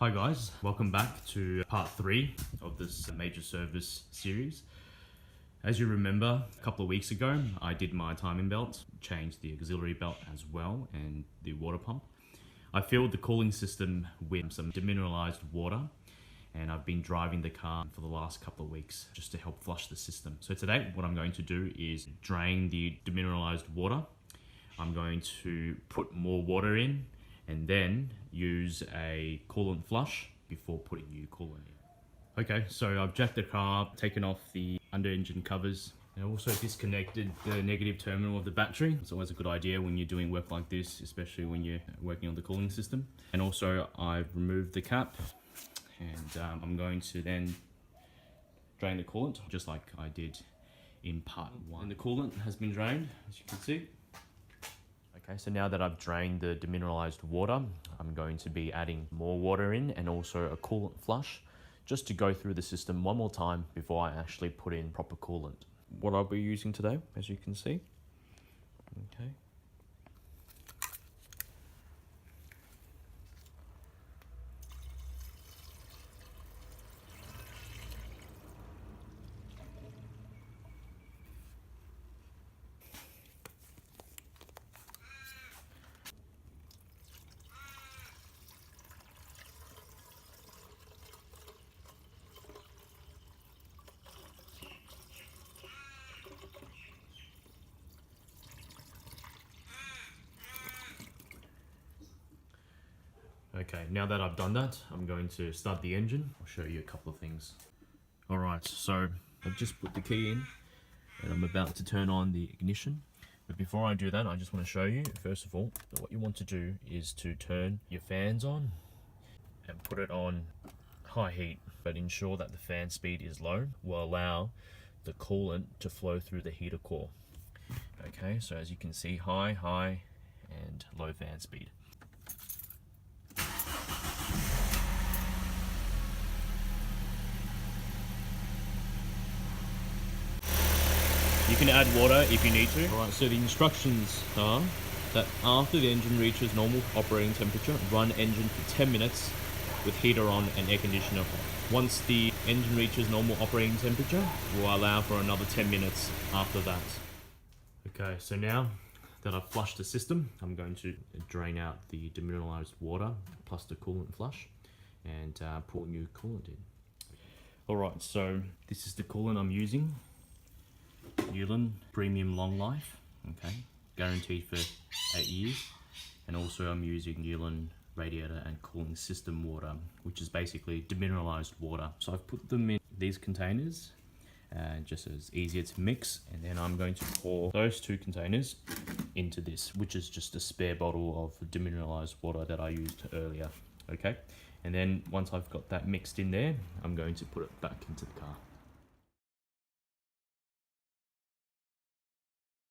Hi guys, welcome back to part 3 of this major service series. As you remember, a couple of weeks ago, I did my timing belt, changed the auxiliary belt as well, and the water pump. I filled the cooling system with some demineralized water, and I've been driving the car for the last couple of weeks just to help flush the system. So today, what I'm going to do is drain the demineralized water. I'm going to put more water in, and then use a coolant flush before putting new coolant in. Okay, so I've jacked the car up, taken off the under engine covers, and also disconnected the negative terminal of the battery. It's always a good idea when you're doing work like this, especially when you're working on the cooling system. And also I've removed the cap, and I'm going to then drain the coolant, just like I did in part 1. And the coolant has been drained, as you can see. Okay, so now that I've drained the demineralized water, I'm going to be adding more water in and also a coolant flush just to go through the system one more time before I actually put in proper coolant. What I'll be using today, as you can see. Okay. Okay, now that I've done that, I'm going to start the engine. I'll show you a couple of things. Alright, so I've just put the key in and I'm about to turn on the ignition. But before I do that, I just want to show you, first of all, that what you want to do is to turn your fans on and put it on high heat, but ensure that the fan speed is low, will allow the coolant to flow through the heater core. Okay, so as you can see, high, and low fan speed. You can add water if you need to. Alright, so the instructions are that after the engine reaches normal operating temperature, run engine for 10 minutes with heater on and air conditioner off. Once the engine reaches normal operating temperature, we'll allow for another 10 minutes after that. Okay, so now that I've flushed the system, I'm going to drain out the demineralized water plus the coolant flush and pour new coolant in. Alright, so this is the coolant I'm using. Coolant Premium Long Life, okay, guaranteed for 8 years. And also I'm using Coolant radiator and cooling system water, which is basically demineralized water. So I've put them in these containers just so it's easier to mix, and then I'm going to pour those 2 containers into this, which is just a spare bottle of demineralized water that I used earlier. Okay, and then once I've got that mixed in there, I'm going to put it back into the car.